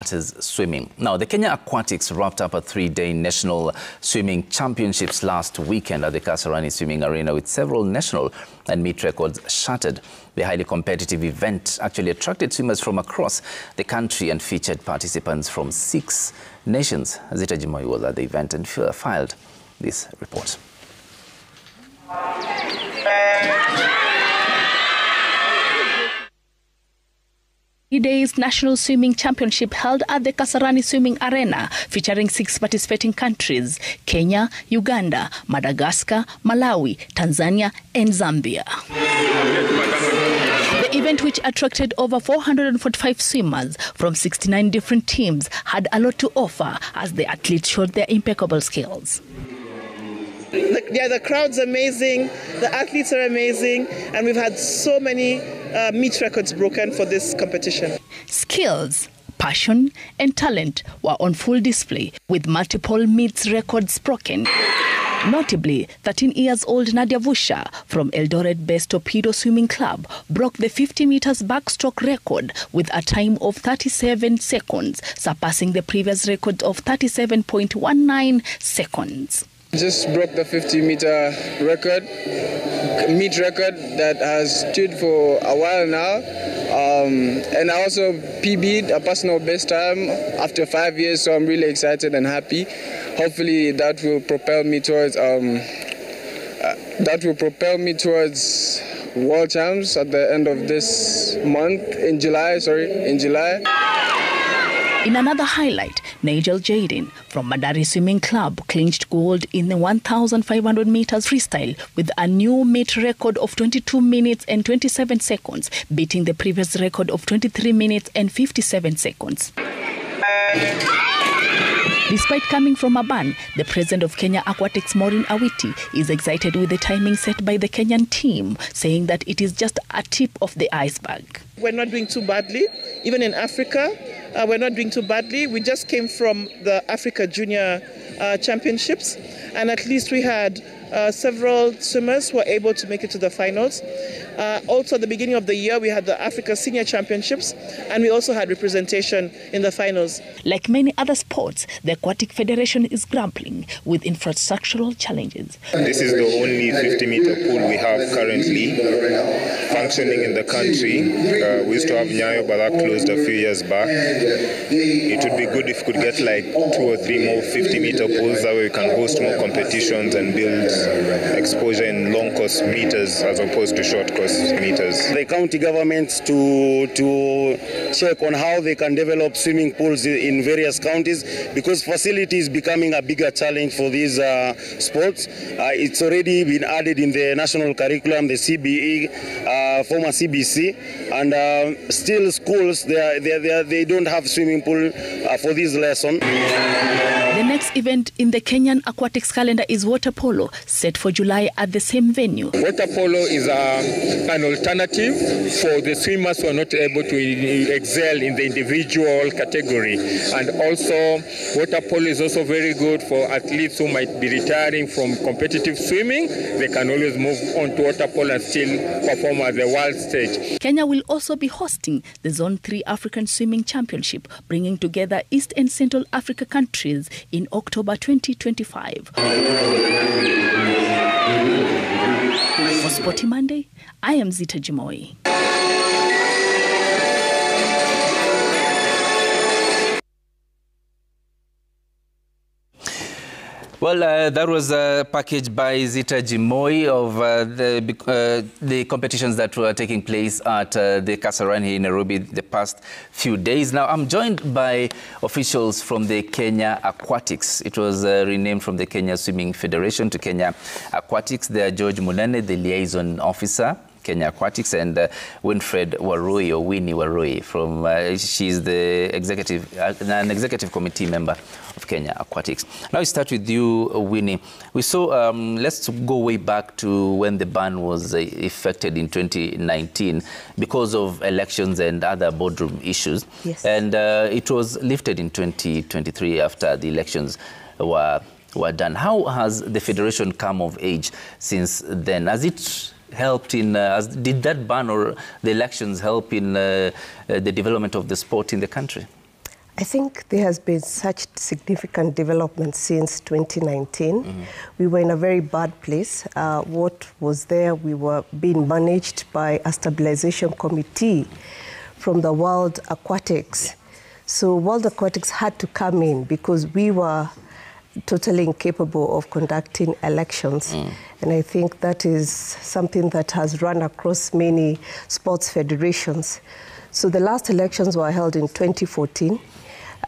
Is swimming. Now, the Kenya Aquatics wrapped up a 3-day national swimming championships last weekend at the Kasarani Swimming Arena with several national and meet records shattered. The highly competitive event actually attracted swimmers from across the country and featured participants from 6 nations. Zita Jimoy was at the event and filed this report. 3 days National Swimming Championship held at the Kasarani Swimming Arena, featuring 6 participating countries: Kenya, Uganda, Madagascar, Malawi, Tanzania and Zambia. The event, which attracted over 445 swimmers from 69 different teams, had a lot to offer as the athletes showed their impeccable skills. The crowd's amazing, the athletes are amazing, and we've had so many meet records broken for this competition. Skills, Passion and talent were on full display, with multiple meets records broken. Notably, 13-year-old Nadia Vusha from Eldoret-based Torpedo Swimming Club broke the 50 meters backstroke record with a time of 37 seconds, surpassing the previous record of 37.19 seconds. Just broke the 50-meter record, meet record that has stood for a while now. And I also PB'd a personal best time after 5 years, so I'm really excited and happy. Hopefully that will propel me towards World Champs at the end of this month, in July. In another highlight, Nigel Jaden from Madari Swimming Club clinched gold in the 1,500 meters freestyle with a new meet record of 22 minutes and 27 seconds, beating the previous record of 23 minutes and 57 seconds. Despite coming from a ban, the president of Kenya Aquatics, Maureen Awiti, is excited with the timing set by the Kenyan team, saying that it is just a tip of the iceberg. We're not doing too badly, even in Africa. We're not doing too badly. We just came from the Africa Junior Championships, and at least we had several swimmers who were able to make it to the finals. Also, at the beginning of the year, we had the Africa Senior Championships, and we also had representation in the finals. Like many other sports, the Aquatic Federation is grappling with infrastructural challenges. This is the only 50-meter pool we have currently functioning in the country. We used to have Nyayo, but that closed a few years back. It would be good if we could get like 2 or 3 more 50-meter pools. That way we can host more competitions and build exposure in long-course meters as opposed to short-course meters. The county governments to check on how they can develop swimming pools in various counties, because facility is becoming a bigger challenge for these sports. It's already been added in the national curriculum, the CBE, former CBC, and still schools they don't have swimming pool for this lesson. The next event in the Kenyan Aquatics calendar is water polo, set for July at the same venue. Water polo is an alternative for the swimmers who are not able to excel in the individual category. And also, water polo is also very good for athletes who might be retiring from competitive swimming. They can always move on to water polo and still perform at the world stage. Kenya will also be hosting the Zone 3 African Swimming Championship, bringing together East and Central Africa countries in October 2025. For Sporty Monday, I am Zita Jimoy. Well, that was a package by Zita Jimoy of the competitions that were taking place at the Kasarani in Nairobi the past few days. Now, I'm joined by officials from the Kenya Aquatics. It was renamed from the Kenya Swimming Federation to Kenya Aquatics. There are George Munene, the liaison officer, Kenya Aquatics, and Winfred Warui, or Winnie Warui, from she's the an executive committee member of Kenya Aquatics. Now we start with you, Winnie. We saw, let's go way back to when the ban was effected in 2019 because of elections and other boardroom issues. Yes. And it was lifted in 2023 after the elections were done. How has the federation come of age since then? Has it helped in, did that ban or the elections help in the development of the sport in the country? I think there has been such significant development since 2019. We were in a very bad place. What was there, we were being managed by a stabilization committee from the World Aquatics. So World Aquatics had to come in because we were totally incapable of conducting elections. And I think that is something that has run across many sports federations. So the last elections were held in 2014.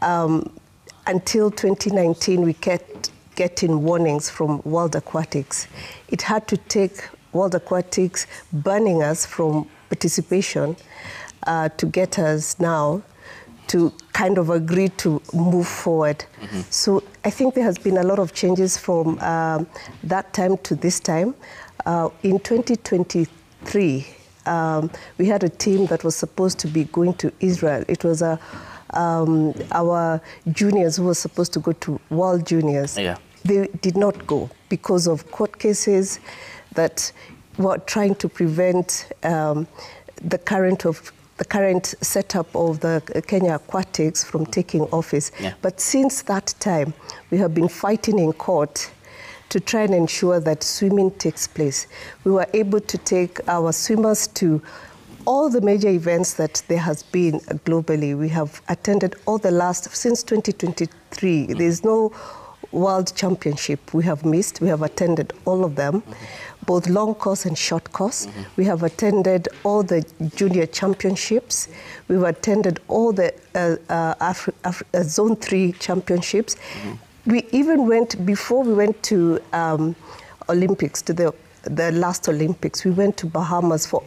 Until 2019, we kept getting warnings from World Aquatics. It had to take World Aquatics banning us from participation to get us now to kind of agree to move forward. So I think there has been a lot of changes from that time to this time. In 2023, we had a team that was supposed to be going to Israel. It was our juniors who were supposed to go to World Juniors. They did not go because of court cases that were trying to prevent the current setup of the Kenya Aquatics from taking office. But since that time, we have been fighting in court to try and ensure that swimming takes place. We were able to take our swimmers to all the major events that there has been globally. We have attended all the last, since 2023, there's no World Championship we have missed. We have attended all of them, both long course and short course. We have attended all the junior championships. We've attended all the Zone 3 championships. We even went, before we went to Olympics, to the last Olympics, we went to Bahamas for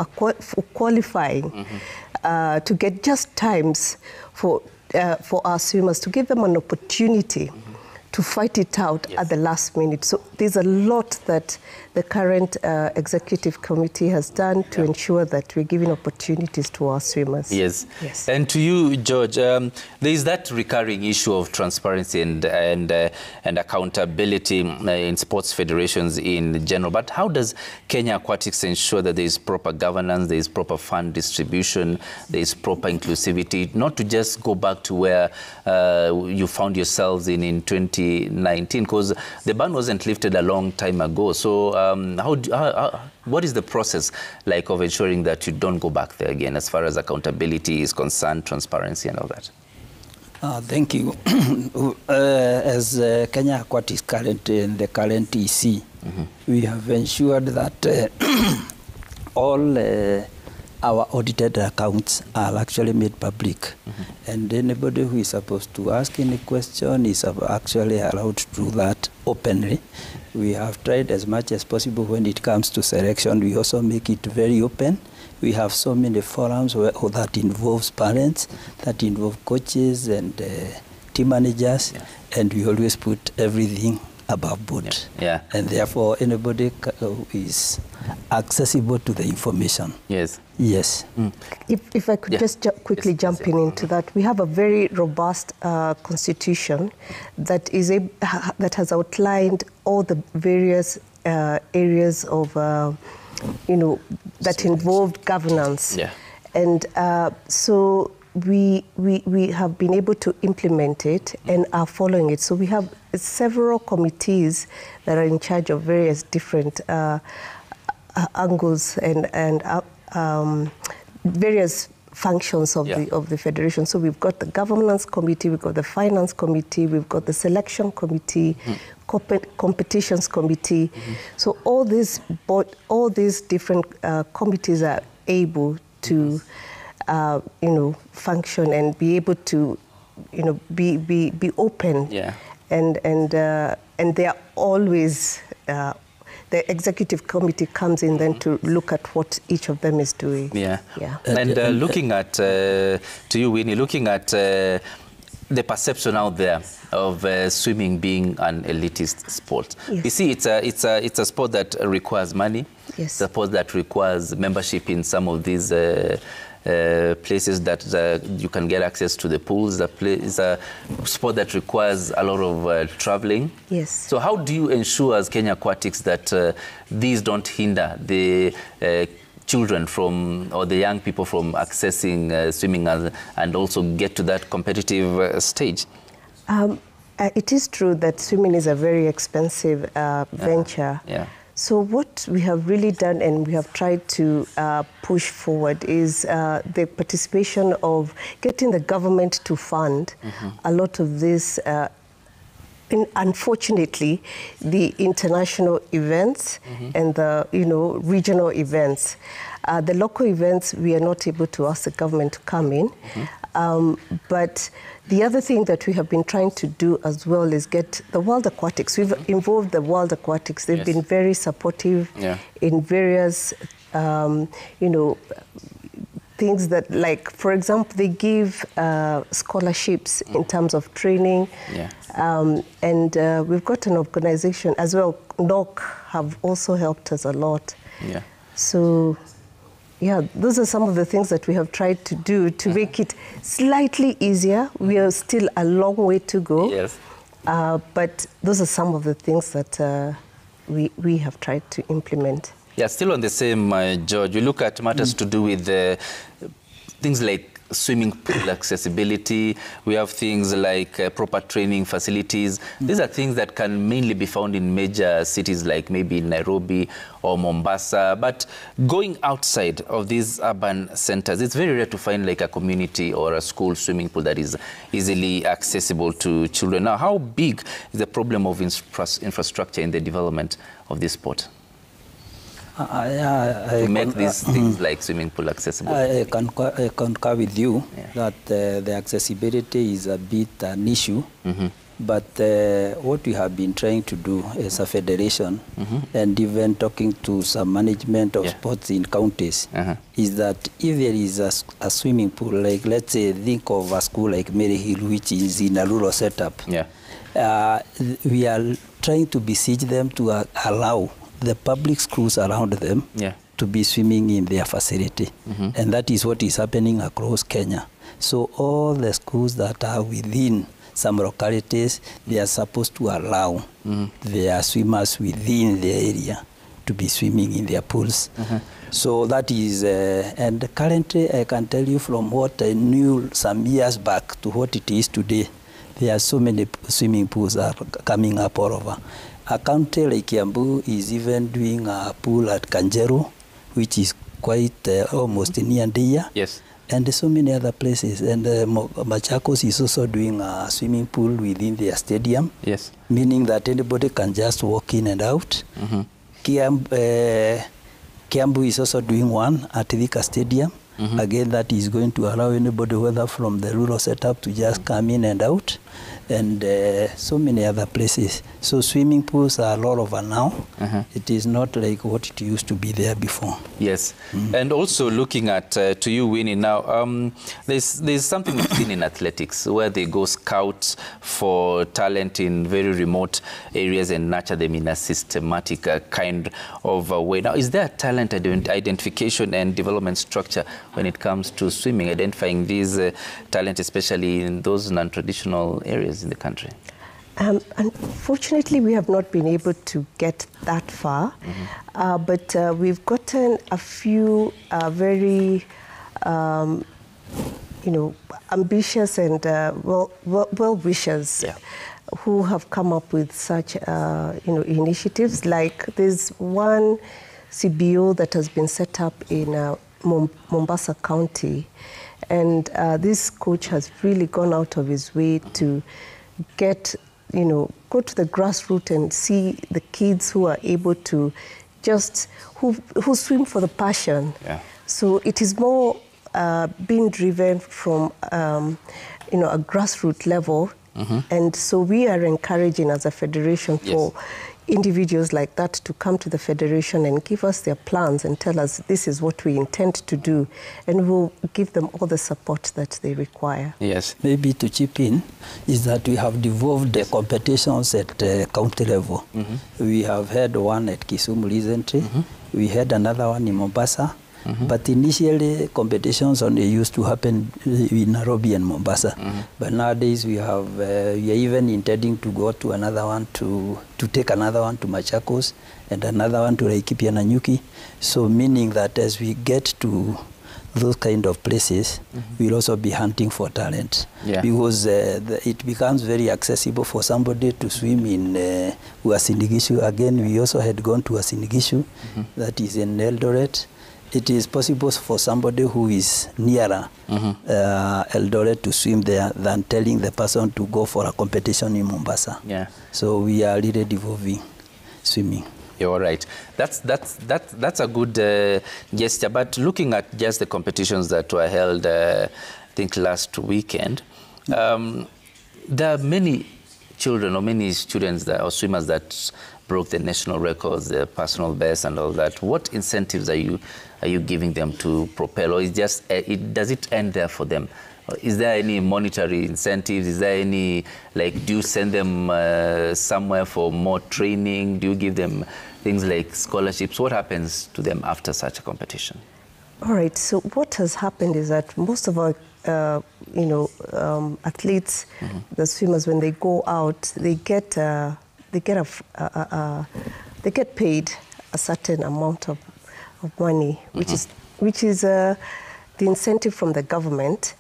qualifying to get just times for our swimmers, to give them an opportunity to fight it out at the last minute. So there's a lot that the current executive committee has done to ensure that we're giving opportunities to our swimmers. Yes. And to you, George, there is that recurring issue of transparency and accountability in sports federations in general. But how does Kenya Aquatics ensure that there is proper governance, there is proper fund distribution, there is proper inclusivity, not to just go back to where you found yourselves in 2019, because the ban wasn't lifted a long time ago. So what is the process like of ensuring that you don't go back there again as far as accountability is concerned, transparency and all that? Thank you. As Kenya Aquatics in the current EC, we have ensured that all our audited accounts are actually made public. And anybody who is supposed to ask any question is actually allowed to do that openly. We have tried as much as possible when it comes to selection. We also make it very open. We have so many forums that involves parents, that involve coaches and team managers, and we always put everything above board. And therefore, anybody is accessible to the information. Yes. If I could just quickly jump into that, we have a very robust constitution that has outlined all the various areas of that involved governance, and so we have been able to implement it and are following it. So we have several committees that are in charge of various different angles and various functions of the federation. So we've got the governance committee, we've got the finance committee, we've got the selection committee, competitions committee. So all these different committees are able to function and be able to be open. And they are always the executive committee comes in then to look at what each of them is doing. And looking at, to you, Winnie, looking at the perception out there of swimming being an elitist sport. You see, it's a sport that requires money. It's a sport that requires membership in some of these places that you can get access to the pools. It's a sport that requires a lot of traveling. So how do you ensure as Kenya Aquatics that these don't hinder the children from, or the young people from accessing swimming and also get to that competitive stage? It is true that swimming is a very expensive venture. Yeah. So what we have really done, and we have tried to push forward, is the participation of getting the government to fund a lot of this. Unfortunately, the international events and the regional events. The local events, we are not able to ask the government to come in. But the other thing that we have been trying to do as well is get the World Aquatics. We've involved the World Aquatics. They've been very supportive in various, things that, like, for example, they give scholarships in terms of training. And we've got an organization as well, NOC, have also helped us a lot. So, yeah, those are some of the things that we have tried to do to make it slightly easier. We are still a long way to go. But those are some of the things that we have tried to implement. Yeah, still on the same, George, we look at matters to do with things like swimming pool accessibility. We have things like proper training facilities. These are things that can mainly be found in major cities like maybe Nairobi or Mombasa. But going outside of these urban centers, it's very rare to find like a community or a school swimming pool that is easily accessible to children. Now, how big is the problem of infrastructure in the development of this sport? To make these things like swimming pool accessible? I concur with you that the accessibility is a bit an issue. But what we have been trying to do as a federation, and even talking to some management of sports in counties, is that if there is a swimming pool, like let's say think of a school like Mary Hill, which is in a rural setup, we are trying to beseech them to allow the public schools around them to be swimming in their facility. And that is what is happening across Kenya. So all the schools that are within some localities, they are supposed to allow their swimmers within the area to be swimming in their pools. So that is, and currently I can tell you from what I knew some years back to what it is today, there are so many swimming pools are coming up all over. A county like Kiambu is even doing a pool at Kanjero, which is quite almost near Ndia. And so many other places. And Machakos is also doing a swimming pool within their stadium, meaning that anybody can just walk in and out. Kiambu is also doing one at Thika Stadium. Again, that is going to allow anybody, whether from the rural setup, to just come in and out, and so many other places. So swimming pools are all over now. It is not like what it used to be there before. And also looking at, to you, Winnie, now, there's something we've seen in athletics where they go scout for talent in very remote areas and nurture them in a systematic kind of way. Now, is there a talent identification and development structure when it comes to swimming, identifying these talent, especially in those non-traditional areas in the country? Unfortunately, we have not been able to get that far, but we've gotten a few very, ambitious and well-wishers who have come up with such, initiatives. Like there's one CBO that has been set up in Mombasa County, and this coach has really gone out of his way to get, go to the grassroots and see the kids who are able to just, who swim for the passion. So it is more being driven from, a grassroots level. And so we are encouraging as a federation for individuals like that to come to the federation and give us their plans and tell us this is what we intend to do, and we'll give them all the support that they require. Maybe to chip in is that we have devolved the competitions at county level. We have had one at Kisumu recently. We had another one in Mombasa. But initially, competitions only used to happen in Nairobi and Mombasa. But nowadays, we are even intending to go to another one, to take another one to Machakos and another one to Laikipia Nanyuki. So meaning that as we get to those kind of places, we'll also be hunting for talent. Because it becomes very accessible for somebody to swim in Uasin Gishu. Again, we also had gone to Uasin Gishu, that is in Eldoret. It is possible for somebody who is nearer Eldoret to swim there than telling the person to go for a competition in Mombasa. So we are really devolving swimming. You're right. That's a good gesture. But looking at just the competitions that were held, I think last weekend, there are many children or many students or swimmers that broke the national records, the personal best, and all that. What incentives are you giving them to propel, or is just does it end there for them? Is there any monetary incentives? Is there any, like, do you send them somewhere for more training? Do you give them things like scholarships? What happens to them after such a competition? All right. So what has happened is that most of our, athletes, the swimmers, when they go out, they get paid a certain amount of money, which is the incentive from the government.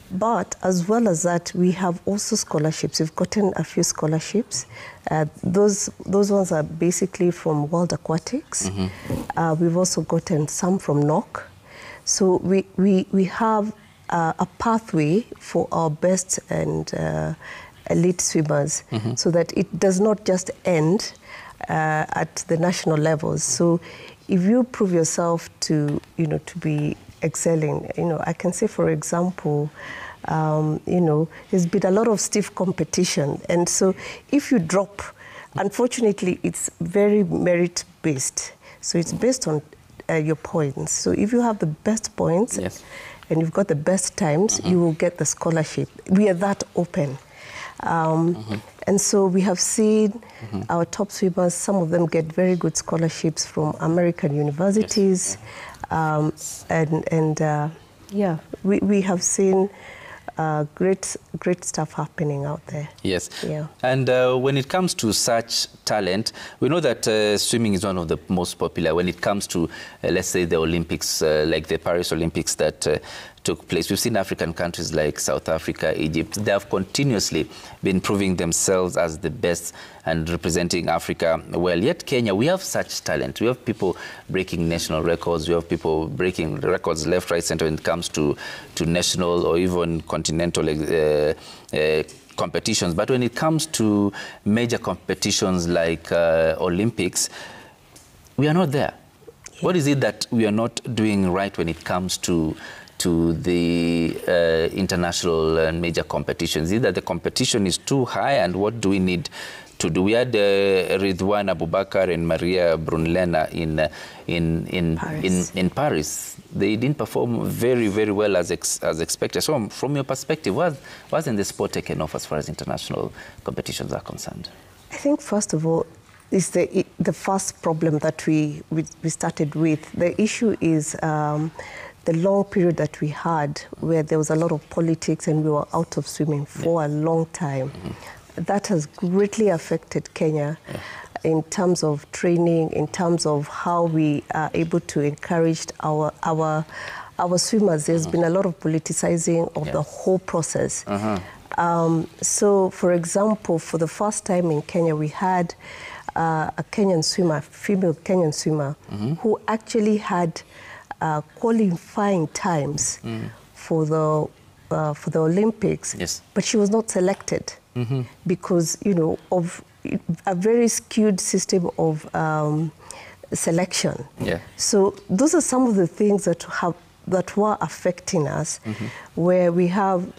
But as well as that, we have also scholarships. We've gotten a few scholarships. Those ones are basically from World Aquatics. We've also gotten some from NOC. So we have a pathway for our best and elite swimmers, so that it does not just end at the national levels. So if you prove yourself to be excelling, I can say, for example, there's been a lot of stiff competition, and so if you drop, unfortunately, it's very merit-based. So it's based on your points. So if you have the best points and you've got the best times, you will get the scholarship. We are that open. And so we have seen our top swimmers, some of them get very good scholarships from American universities. We have seen great stuff happening out there. Yes. And when it comes to such talent, we know that swimming is one of the most popular when it comes to, let's say, the Olympics, like the Paris Olympics that took place. We've seen African countries like South Africa, Egypt. They have continuously been proving themselves as the best and representing Africa well. Yet Kenya, we have such talent. We have people breaking national records. We have people breaking records left, right, center when it comes to national or even continental competitions. But when it comes to major competitions like Olympics, we are not there. What is it that we are not doing right when it comes to the international and major competitions? Either the competition is too high, and what do we need to do? We had Ridwan Abubakar and Maria Brunellena in Paris. They didn't perform very, very well as expected. So from your perspective, wasn't the sport taken off as far as international competitions are concerned? I think, first of all, is the first problem that we started with. The issue is the long period that we had where there was a lot of politics and we were out of swimming for a long time. That has greatly affected Kenya in terms of training, in terms of how we are able to encourage our swimmers. There's been a lot of politicizing of the whole process. So, for example, for the first time in Kenya, we had a Kenyan swimmer, female Kenyan swimmer, who actually had qualifying times for the Olympics, but she was not selected because of a very skewed system of selection. So those are some of the things that were affecting us, where we have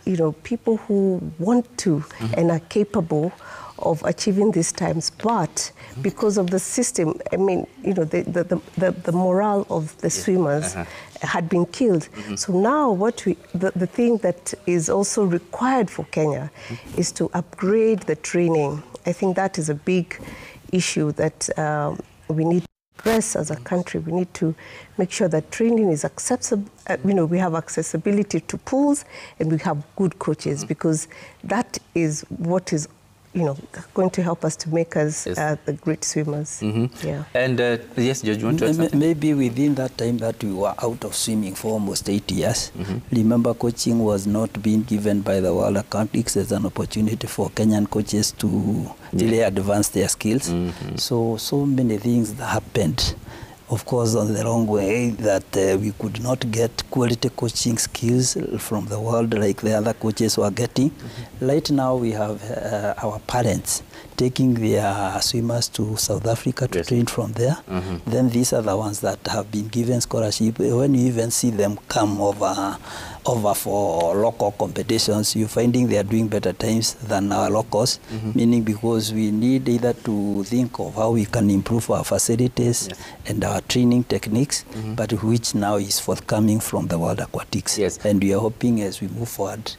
people who want to and are capable of achieving these times, but because of the system, I mean, the morale of the swimmers had been killed. So now the thing that is also required for Kenya is to upgrade the training. I think that is a big issue that we need progress as a country, we need to make sure that training is accessible. We have accessibility to pools and we have good coaches, because that is what is going to help us to make us the great swimmers. Yeah. And yes, George, you want to add something? Maybe within that time that we were out of swimming for almost 8 years, remember coaching was not being given by the World Aquatics as an opportunity for Kenyan coaches to really advance their skills. So many things that happened, of course, on the wrong way, that we could not get quality coaching skills from the world like the other coaches were getting. Right now, we have our parents taking their swimmers to South Africa to train from there. Then these are the ones that have been given scholarship. When you even see them come over for local competitions, you're finding they are doing better times than our locals, meaning because we need either to think of how we can improve our facilities and our training techniques, but which now is forthcoming from the World Aquatics. And we are hoping as we move forward,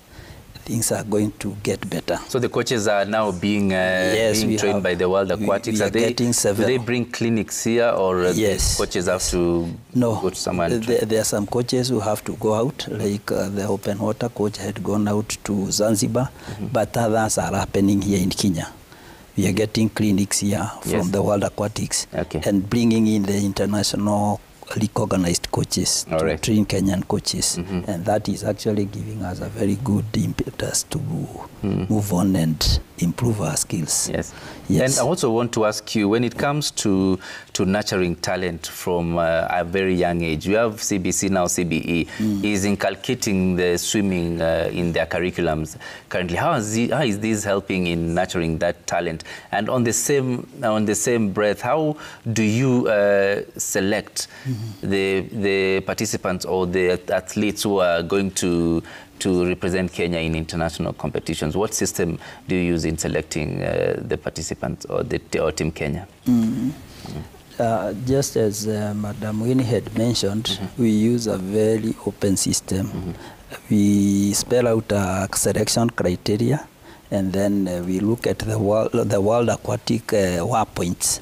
things are going to get better. So the coaches are now being trained by the World Aquatics. Do they bring clinics here, or the coaches have to go to somewhere? There are some coaches who have to go out, like the open water coach had gone out to Zanzibar, but others are happening here in Kenya. We are getting clinics here from the World Aquatics and bringing in the international recognized coaches to train Kenyan coaches, and that is actually giving us a very good impetus to move on and improve our skills. And I also want to ask you, when it comes to nurturing talent from a very young age, you have CBC, now CBE, is inculcating the swimming in their curriculums currently. How is this helping in nurturing that talent? And on the same breath, how do you select the participants or the athletes who are going to represent Kenya in international competitions? What system do you use in selecting the participants or Team Kenya? Just as Madam Winnie had mentioned, we use a very open system. We spell out a selection criteria, and then we look at the World Aquatic WA points,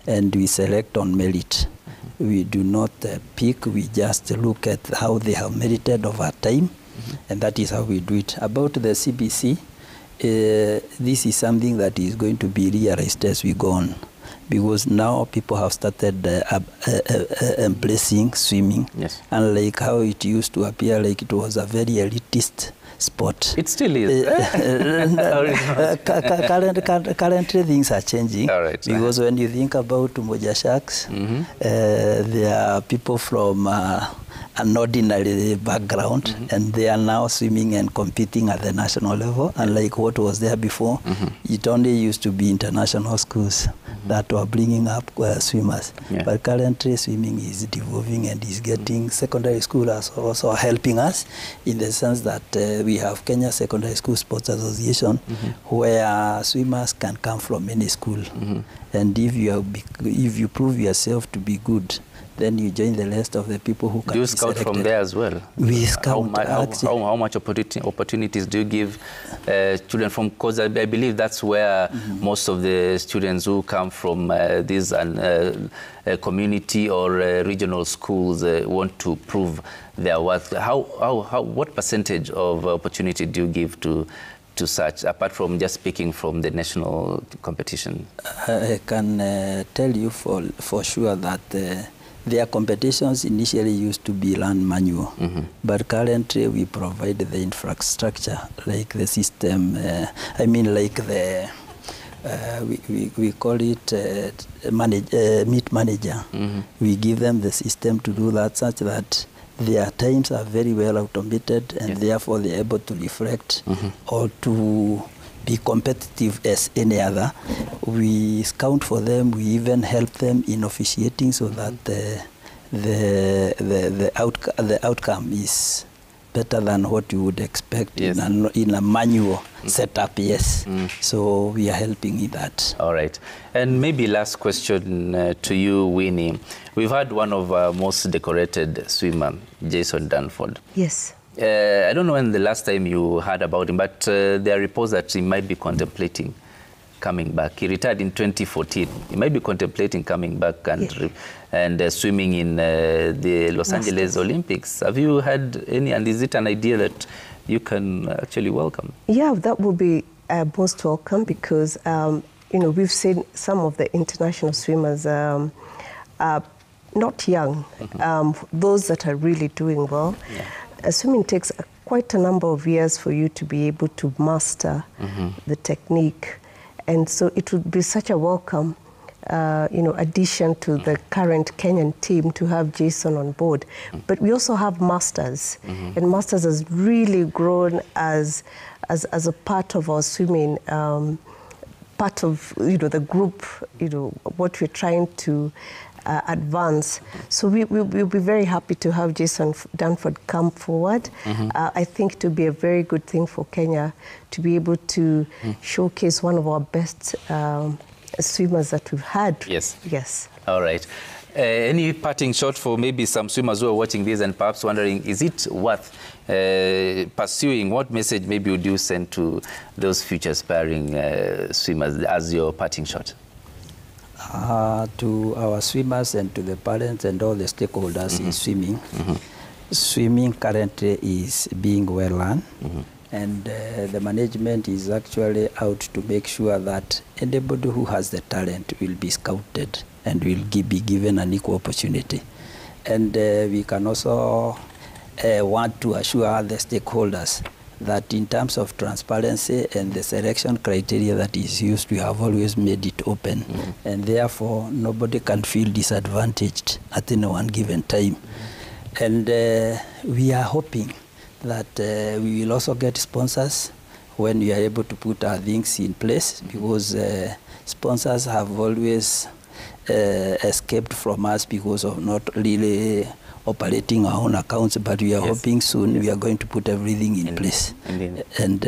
and we select on merit. We do not pick, we just look at how they have merited over time, and that is how we do it. About the CBC, this is something that is going to be realized as we go on, because now people have started embracing swimming, unlike how it used to appear like it was a very elitist sport. It still is. Currently things are changing, because when you think about Umoja Sharks, there are people from an ordinary background, and they are now swimming and competing at the national level, unlike what was there before. It only used to be international schools that were bringing up swimmers. But currently swimming is devolving and is getting secondary school as also helping us, in the sense that we have Kenya Secondary School Sports Association, where swimmers can come from any school. And if you prove yourself to be good, then you join the rest of the people who can be selected. Do you scout from there as well? We scout. How much opportunities do you give children from? Because I believe that's where most of the students who come from these community or regional schools want to prove their worth. What percentage of opportunity do you give to such, apart from just speaking from the national competition? I can tell you for sure that their competitions initially used to be land manual, but currently we provide the infrastructure, like the system, like the, we call it meet manager. We give them the system to do that, such that their times are very well automated, and therefore they're able to reflect or to be competitive as any other. We scout for them. We even help them in officiating, so that the outcome is better than what you would expect in a manual setup. So we are helping in that. All right. And maybe last question to you, Winnie. We've had one of our most decorated swimmer, Jason Danford. Yes. I don't know when the last time you heard about him, but there are reports that he might be contemplating coming back. He retired in 2014. He might be contemplating coming back and swimming in the Los Angeles Olympics. Have you had any, and is it an idea that you can actually welcome? Yeah, that would be most welcome, because you know, we've seen some of the international swimmers not young, those that are really doing well. Swimming takes quite a number of years for you to be able to master the technique, and so it would be such a welcome you know, addition to the current Kenyan team to have Jason on board. But we also have Masters, and Masters has really grown as a part of our swimming, part of, you know, the group, you know, what we're trying to advance. So we'll be very happy to have Jason Danford come forward. I think it will be a very good thing for Kenya to be able to showcase one of our best swimmers that we've had. Yes. Yes. All right. Any parting shot for maybe some swimmers who are watching this and perhaps wondering, is it worth pursuing? What message maybe would you send to those future aspiring swimmers as your parting shot? To our swimmers and to the parents and all the stakeholders in swimming, swimming currently is being well run, and the management is actually out to make sure that anybody who has the talent will be scouted and will be given an equal opportunity. And we can also want to assure the stakeholders that in terms of transparency and the selection criteria that is used, we have always made it open, and therefore nobody can feel disadvantaged at any one given time. And we are hoping that we will also get sponsors when we are able to put our things in place, because sponsors have always escaped from us because of not really operating our own accounts, but we are hoping soon we are going to put everything in place. And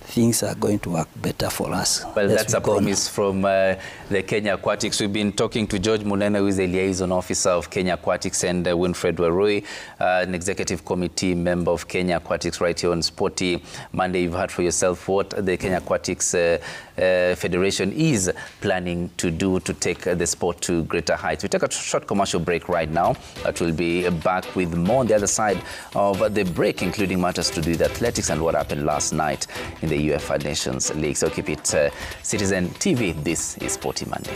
things are going to work better for us. Well, that's a promise from the Kenya Aquatics. We've been talking to George Munene, who is the liaison officer of Kenya Aquatics, and Winfred Warui, an executive committee member of Kenya Aquatics, right here on Sporty Monday. You've heard for yourself what the Kenya Aquatics Federation is planning to do to take the sport to greater heights. We take a short commercial break right now, but we'll be back with more on the other side of the break, including matters to do with athletics and what happened last night in the UEFA Nations League. So keep it Citizen TV. This is Sporty Monday.